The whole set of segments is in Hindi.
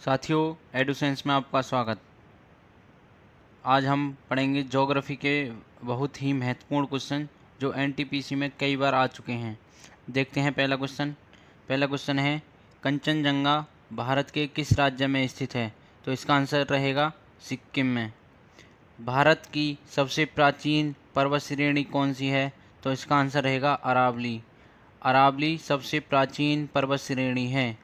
साथियों, एडुसेंस में आपका स्वागत। आज हम पढ़ेंगे ज्योग्राफी के बहुत ही महत्वपूर्ण क्वेश्चन जो एनटीपीसी में कई बार आ चुके हैं। देखते हैं पहला क्वेश्चन है, कंचनजंगा भारत के किस राज्य में स्थित है? तो इसका आंसर रहेगा सिक्किम में। भारत की सबसे प्राचीन पर्वत श्रेणी कौन सी है? तो इसका आंसर रहेगा अरावली। अरावली सबसे प्राचीन पर्वत श्रेणी है।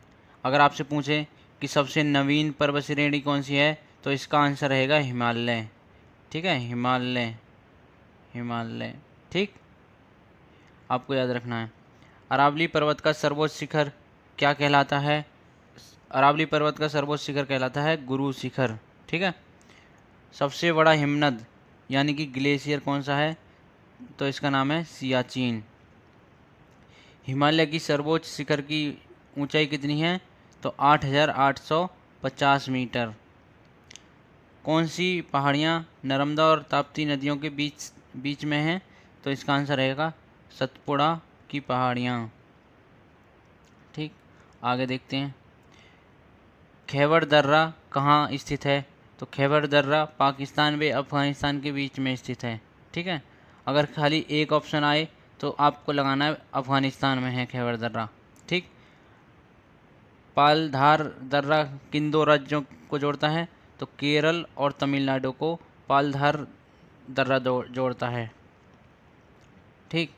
अगर आपसे पूछे कि सबसे नवीन पर्वत श्रेणी कौन सी है, तो इसका आंसर रहेगा हिमालय। ठीक है, हिमालय। ठीक, आपको याद रखना है। अरावली पर्वत का सर्वोच्च शिखर क्या कहलाता है? अरावली पर्वत का सर्वोच्च शिखर कहलाता है गुरु शिखर। ठीक है। सबसे बड़ा हिमनद यानी कि ग्लेशियर कौन सा है? तो इसका नाम है सियाचिन। हिमालय की सर्वोच्च शिखर की ऊंचाई कितनी है? तो 8,850 मीटर। कौन सी पहाड़ियाँ नर्मदा और ताप्ती नदियों के बीच में हैं? तो इसका आंसर रहेगा सतपुड़ा की पहाड़ियाँ। ठीक, आगे देखते हैं। खैबर दर्रा कहाँ स्थित है? तो खैबर दर्रा पाकिस्तान व अफगानिस्तान के बीच में स्थित है। ठीक है। अगर खाली एक ऑप्शन आए तो आपको लगाना है अफगानिस्तान में है खैबर दर्रा। ठीक। पालधार दर्रा किन दो राज्यों को जोड़ता है? तो केरल और तमिलनाडु को पालधार दर्रा जोड़ता है। ठीक।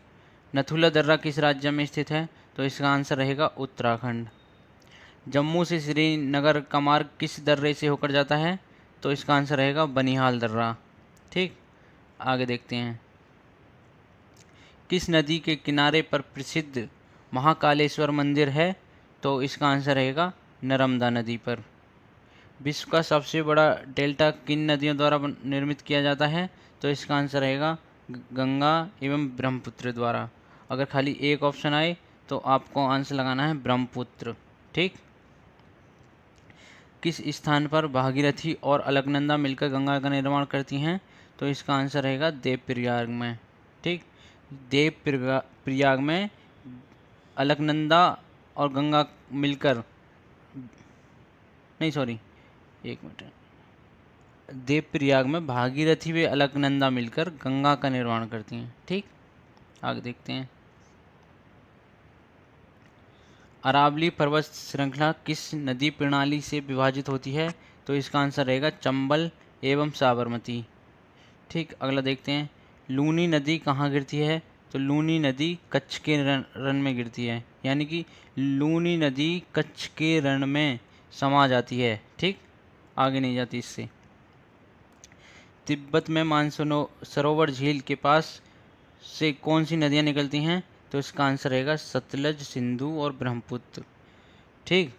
नथुला दर्रा किस राज्य में स्थित है? तो इसका आंसर रहेगा उत्तराखंड। जम्मू से श्रीनगर का मार्ग किस दर्रे से होकर जाता है? तो इसका आंसर रहेगा बनिहाल दर्रा। ठीक, आगे देखते हैं। किस नदी के किनारे पर प्रसिद्ध महाकालेश्वर मंदिर है? तो इसका आंसर रहेगा नर्मदा नदी पर। विश्व का सबसे बड़ा डेल्टा किन नदियों द्वारा निर्मित किया जाता है? तो इसका आंसर रहेगा गंगा एवं ब्रह्मपुत्र द्वारा। अगर खाली एक ऑप्शन आए तो आपको आंसर लगाना है ब्रह्मपुत्र। ठीक। किस स्थान पर भागीरथी और अलकनंदा मिलकर गंगा का निर्माण करती हैं? तो इसका आंसर रहेगा देवप्रयाग में। ठीक, देवप्रयाग में अलकनंदा और गंगा मिलकर, नहीं सॉरी, एक मिनट, देवप्रयाग में भागीरथी व अलकनंदा मिलकर गंगा का निर्माण करती हैं। ठीक, आगे देखते हैं। अरावली पर्वत श्रृंखला किस नदी प्रणाली से विभाजित होती है? तो इसका आंसर रहेगा चंबल एवं साबरमती। ठीक, अगला देखते हैं। लूनी नदी कहाँ गिरती है? तो लूनी नदी कच्छ के रण में गिरती है, यानी कि लूनी नदी कच्छ के रण में समा जाती है। ठीक, आगे नहीं जाती इससे। तिब्बत में मानसरोवर झील के पास से कौन सी नदियाँ निकलती हैं? तो इसका आंसर रहेगा सतलज, सिंधु और ब्रह्मपुत्र। ठीक,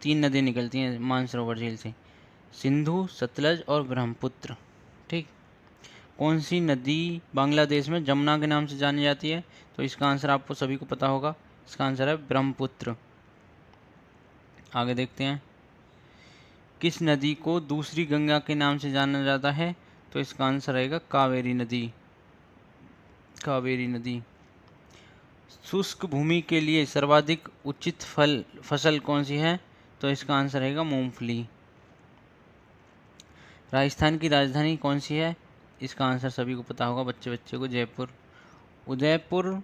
3 नदियाँ निकलती हैं मानसरोवर झील से, सिंधु, सतलज और ब्रह्मपुत्र। ठीक। कौन सी नदी बांग्लादेश में जमुना के नाम से जानी जाती है? तो इसका आंसर आपको सभी को पता होगा, इसका आंसर है ब्रह्मपुत्र। आगे देखते हैं। किस नदी को दूसरी गंगा के नाम से जाना जाता है? तो इसका आंसर रहेगा कावेरी नदी। कावेरी नदी। शुष्क भूमि के लिए सर्वाधिक उचित फसल कौन सी है? तो इसका आंसर रहेगा मूंगफली। राजस्थान की राजधानी कौन सी है? इसका आंसर सभी को पता होगा, बच्चे को, जयपुर। उदयपुर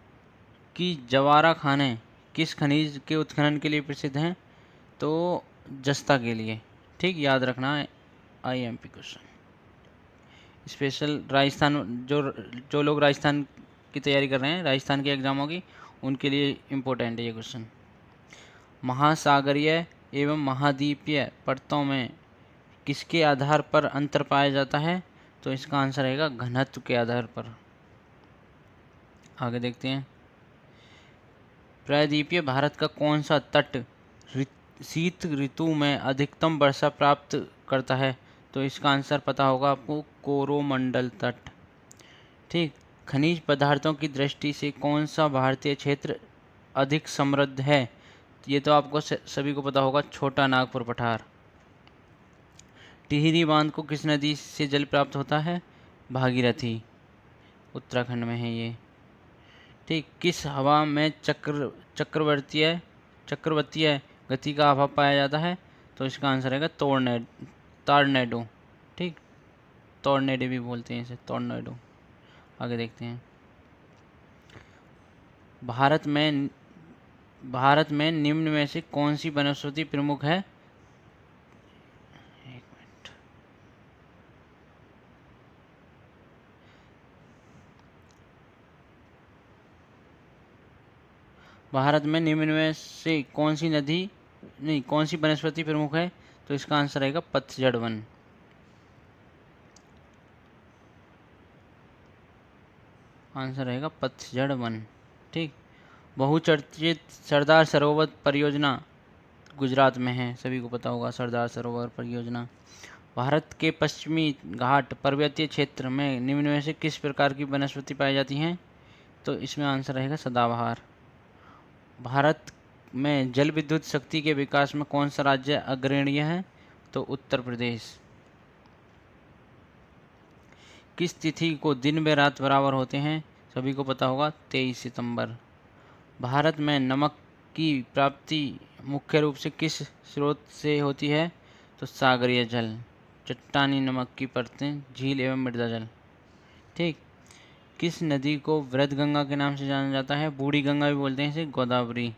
की जवारा खानें किस खनिज के उत्खनन के लिए प्रसिद्ध हैं? तो जस्ता के लिए। ठीक, याद रखना है, IMP क्वेश्चन स्पेशल। राजस्थान, जो लोग राजस्थान की तैयारी कर रहे हैं, राजस्थान के एग्जामों की, उनके लिए इम्पोर्टेंट है ये क्वेश्चन। महासागरीय एवं महाद्वीपीय परतों में किसके आधार पर अंतर पाया जाता है? तो इसका आंसर रहेगा घनत्व के आधार पर। आगे देखते हैं। प्रायद्वीपीय भारत का कौन सा तट शीत ऋतु में अधिकतम वर्षा प्राप्त करता है? तो इसका आंसर पता होगा आपको, कोरोमंडल तट। ठीक। खनिज पदार्थों की दृष्टि से कौन सा भारतीय क्षेत्र अधिक समृद्ध है? ये तो आपको सभी को पता होगा, छोटा नागपुर पठार। टिहरी बांध को किस नदी से जल प्राप्त होता है? भागीरथी, उत्तराखंड में है ये। ठीक। किस हवा में चक्रवर्तीय गति का अभाव पाया जाता है? तो इसका आंसर रहेगा टॉर्नेडो। ठीक, टॉर्नेडो भी बोलते हैं इसे, टॉर्नेडो। आगे देखते हैं। भारत में निम्न में से कौन सी वनस्पति प्रमुख है? एक मिनट। भारत में निम्न में से कौन सी वनस्पति प्रमुख है? तो इसका आंसर रहेगा पतझड़ वन। आंसर रहेगा पतझड़ वन। ठीक, बहुचर्चित सरदार सरोवर परियोजना गुजरात में है, सभी को पता होगा सरदार सरोवर परियोजना। भारत के पश्चिमी घाट पर्वतीय क्षेत्र में निम्न में से किस प्रकार की वनस्पति पाई जाती हैं? तो इसमें आंसर रहेगा सदाबहार। भारत में जल विद्युत शक्ति के विकास में कौन सा राज्य अग्रणी है? तो उत्तर प्रदेश। किस तिथि को दिन व रात बराबर होते हैं? सभी को पता होगा 23 सितंबर। भारत में नमक की प्राप्ति मुख्य रूप से किस स्रोत से होती है? तो सागरीय जल, चट्टानी नमक की परतें, झील एवं मृदा जल। ठीक, किस नदी को वृद्ध गंगा के नाम से जाना जाता है? बूढ़ी गंगा भी बोलते हैं इसे, गोदावरी।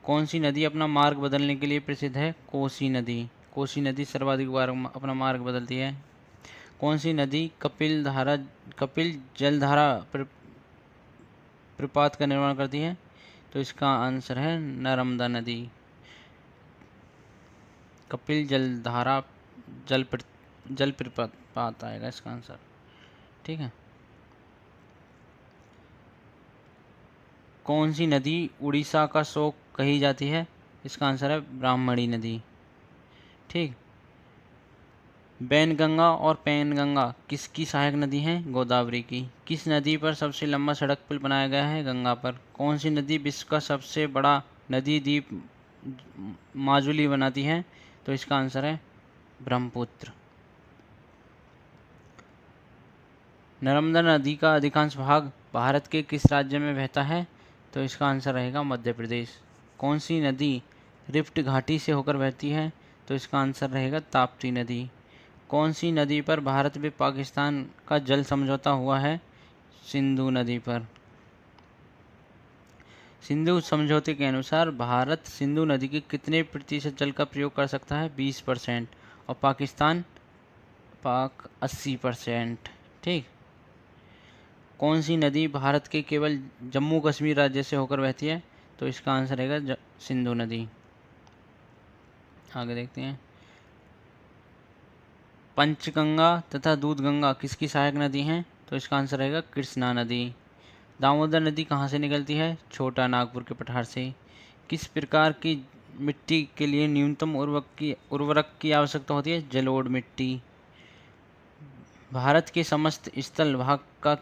कौन सी नदी अपना मार्ग बदलने के लिए प्रसिद्ध है? कोसी नदी। कोसी नदी सर्वाधिक बार अपना मार्ग बदलती है। कौन सी नदी कपिल जलधारा प्रपात का निर्माण करती है? तो इसका आंसर है नर्मदा नदी। कपिल जलधारा जल प्रपात आएगा इसका आंसर। ठीक है। कौन सी नदी उड़ीसा का शोक कही जाती है? इसका आंसर है ब्राह्मणी नदी। ठीक, बैनगंगा और पैनगंगा किसकी सहायक नदी हैं? गोदावरी की। किस नदी पर सबसे लंबा सड़क पुल बनाया गया है? गंगा पर। कौन सी नदी विश्व का सबसे बड़ा नदी द्वीप माजुली बनाती है? तो इसका आंसर है ब्रह्मपुत्र। नर्मदा नदी का अधिकांश भाग भारत के किस राज्य में बहता है? तो इसका आंसर रहेगा मध्य प्रदेश। कौन सी नदी रिफ्ट घाटी से होकर बहती है? तो इसका आंसर रहेगा ताप्ती नदी। कौन सी नदी पर भारत व पाकिस्तान का जल समझौता हुआ है? सिंधु नदी पर। सिंधु समझौते के अनुसार भारत सिंधु नदी के कितने प्रतिशत जल का प्रयोग कर सकता है? 20%। और पाक 80%। ठीक, कौन सी नदी भारत के केवल जम्मू कश्मीर राज्य से होकर बहती है? तो इसका आंसर रहेगा सिंधु नदी। आगे देखते हैं। पंचगंगा तथा दूधगंगा किसकी सहायक नदी हैं? तो इसका आंसर रहेगा कृष्णा नदी। दामोदर नदी कहाँ से निकलती है? छोटा नागपुर के पठार से। किस प्रकार की मिट्टी के लिए न्यूनतम उर्वरक की आवश्यकता होती है? जलोढ़ मिट्टी। भारत के समस्त स्थल भाग का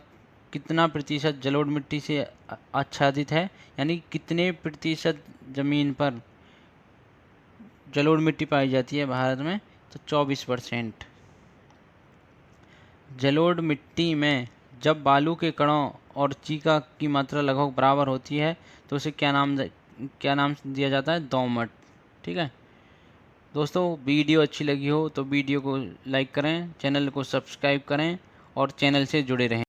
कितना प्रतिशत जलोढ़ मिट्टी से आच्छादित है? यानी कितने प्रतिशत जमीन पर जलोढ़ मिट्टी पाई जाती है भारत में? तो 24%। जलोढ़ मिट्टी में जब बालू के कणों और चीका की मात्रा लगभग बराबर होती है तो उसे क्या नाम दिया जाता है? दोमट। ठीक है दोस्तों, वीडियो अच्छी लगी हो तो वीडियो को लाइक करें, चैनल को सब्सक्राइब करें और चैनल से जुड़े रहें।